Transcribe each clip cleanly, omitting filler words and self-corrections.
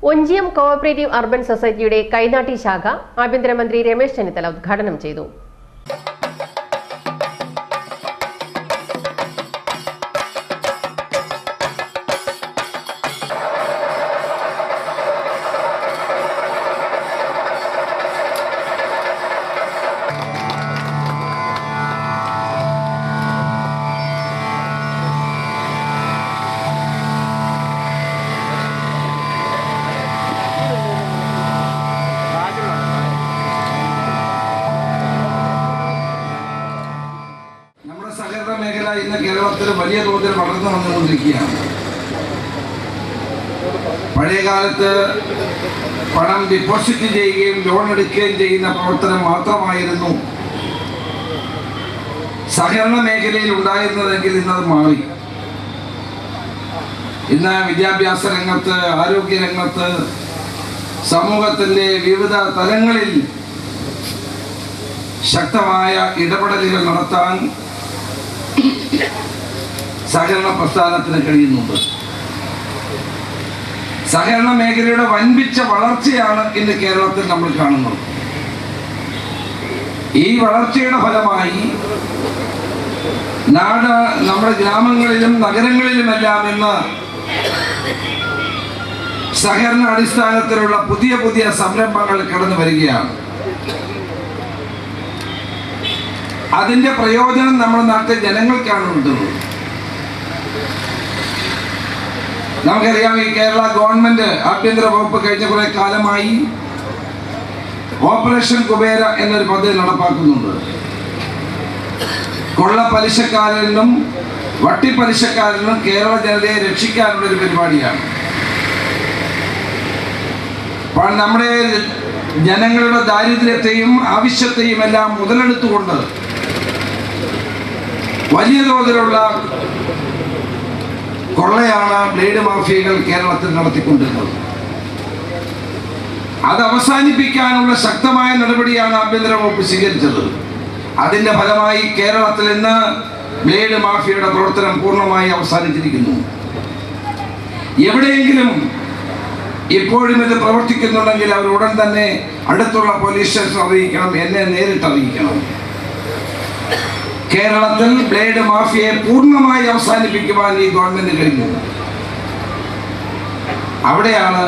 Onchiyam cooperative urban സൊസൈറ്റിയുടെ കൈനാട്ടി ശാഖ ആഭ്യന്തരമന്ത്രി രമേശ് ചെന്നിത്തല ഉദ്ഘാടനം ചെയ്തു. മേഖല ഇന്ന് കേരളത്തിൽ വലിയ തോതിൽ വളർന്നു വന്നുകൊണ്ടിരിക്കുകയാണ്. പഴയകാലത്ത് പണം ഡിപ്പോസിറ്റ് ചെയ്യുകയും ലോൺ എടുക്കുകയും ചെയ്യുന്ന പ്രവർത്തനം മാത്രമായിരുന്നു സഹകരണ മേഖലയിൽ ഉണ്ടായിരുന്നതെങ്കിൽ ഇന്നത് മാറി. ഇന്ന് വിദ്യാഭ്യാസ രംഗത്ത്, ആരോഗ്യ രംഗത്ത്, സമൂഹത്തിൻ്റെ വിവിധ തലങ്ങളിൽ ശക്തമായ ഇടപെടലുകൾ നടത്താൻ സഹകരണ പ്രസ്ഥാനത്തിന് കഴിയുന്നുണ്ട്. സഹകരണ മേഖലയുടെ വൻപിച്ച വളർച്ചയാണ് ഇന്ന് കേരളത്തിൽ നമ്മൾ കാണുന്നത്. ഈ വളർച്ചയുടെ ഫലമായി നാട് നമ്മുടെ ഗ്രാമങ്ങളിലും നഗരങ്ങളിലുമെല്ലാം ഇന്ന് സഹകരണ അടിസ്ഥാനത്തിലുള്ള പുതിയ പുതിയ സംരംഭങ്ങൾ കടന്നു വരികയാണ്. അതിന്റെ പ്രയോജനം നമ്മുടെ നാട്ടിലെ ജനങ്ങൾക്കാണ് കിട്ടുന്നത്. നമുക്കറിയാം, ഈ കേരള ഗവൺമെന്റ് ആഭ്യന്തര വകുപ്പ് കഴിഞ്ഞ കുറെ കാലമായി ഓപ്പറേഷൻ കുബേര എന്നൊരു പദ്ധതി നടപ്പാക്കുന്നുണ്ട്. കൊള്ള പലിശക്കാരനും വട്ടിപ്പലിശക്കാരനും കേരള ജനതയെ രക്ഷിക്കാനുള്ള ഒരു പരിപാടിയാണ്. നമ്മുടെ ജനങ്ങളുടെ ദാരിദ്ര്യത്തെയും ആവശ്യത്തെയും എല്ലാം മുതലെടുത്തുകൊണ്ട് വലിയ തോതിലുള്ള കൊള്ളയാണ് ബ്ലേഡ് മാഫിയകൾ കേരളത്തിൽ നടത്തിക്കൊണ്ടിരുന്നത്. അത് അവസാനിപ്പിക്കാനുള്ള ശക്തമായ നടപടിയാണ് ആഭ്യന്തര വകുപ്പ് സ്വീകരിച്ചത്. അതിന്റെ ഫലമായി കേരളത്തിൽ ഇന്ന് ബ്ലേഡ് മാഫിയയുടെ പ്രവർത്തനം പൂർണ്ണമായി അവസാനിച്ചിരിക്കുന്നു. എവിടെയെങ്കിലും ഇപ്പോഴും ഇത് പ്രവർത്തിക്കുന്നുണ്ടെങ്കിൽ അവർ ഉടൻ തന്നെ അടുത്തുള്ള പോലീസ് സ്റ്റേഷൻ അറിയിക്കണം, എന്നെ നേരിട്ട് അറിയിക്കണം. കേരളത്തിൽ ബ്ലേഡ് മാഫിയയെ പൂർണ്ണമായി അവസാനിപ്പിക്കുവാൻ ഈ ഗവൺമെന്റ് കഴിഞ്ഞു. അവിടെയാണ്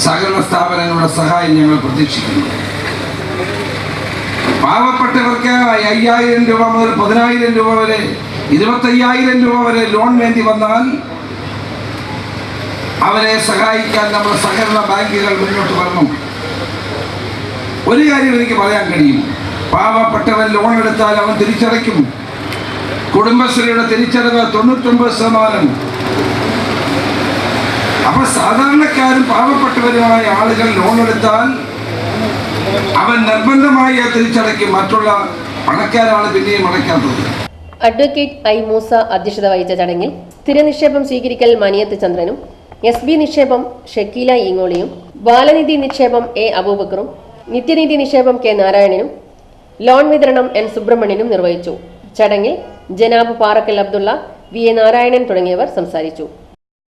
സഹകരണ സ്ഥാപനങ്ങളുടെ സഹായം ഞങ്ങൾ പ്രതീക്ഷിക്കുന്നത്. പാവപ്പെട്ടവർക്ക് 5,000 രൂപ മുതൽ 10,000 രൂപ വരെ, 25,000 രൂപ വരെ ലോൺ വേണ്ടി വന്നാൽ അവരെ സഹായിക്കാൻ നമ്മുടെ സഹകരണ ബാങ്കുകൾ മുന്നോട്ട് വരണം. ഒരു കാര്യം എനിക്ക് പറയാൻ കഴിയും, പാവപ്പെട്ടവൻ ലോൺ എടുത്താൽ അവൻ തിരിച്ചടയ്ക്കും. കുടുംബശ്രീയുടെ തിരിച്ചടവ് 99%. അപ്പൊ സാധാരണക്കാരും പാവപ്പെട്ടവരുമായ ആളുകൾ ലോൺ എടുത്താൽ അവൻ നിർബന്ധമായി തിരിച്ചടയ്ക്കും. മറ്റുള്ള പണക്കാരാണ് പിന്നെയും അടയ്ക്കാത്തത്. അഡ്വക്കേറ്റ് ഐ മൂസ അധ്യക്ഷത വഹിച്ച ചടങ്ങിൽ സ്ഥിര നിക്ഷേപം സ്വീകരിക്കൽ മനിയത്ത് ചന്ദ്രനും, SB നിക്ഷേപം ഷക്കീല ഈങ്ങോളിയും, ബാലനിധി നിക്ഷേപം A അബൂബക്കറും, നിത്യനിധി നിക്ഷേപം K നാരായണനും, ലോൺ വിതരണം N സുബ്രഹ്മണ്യനും നിർവഹിച്ചു. ചടങ്ങിൽ ജനാബ് പാറക്കൽ അബ്ദുള്ള, VA നാരായണൻ തുടങ്ങിയവർ സംസാരിച്ചു.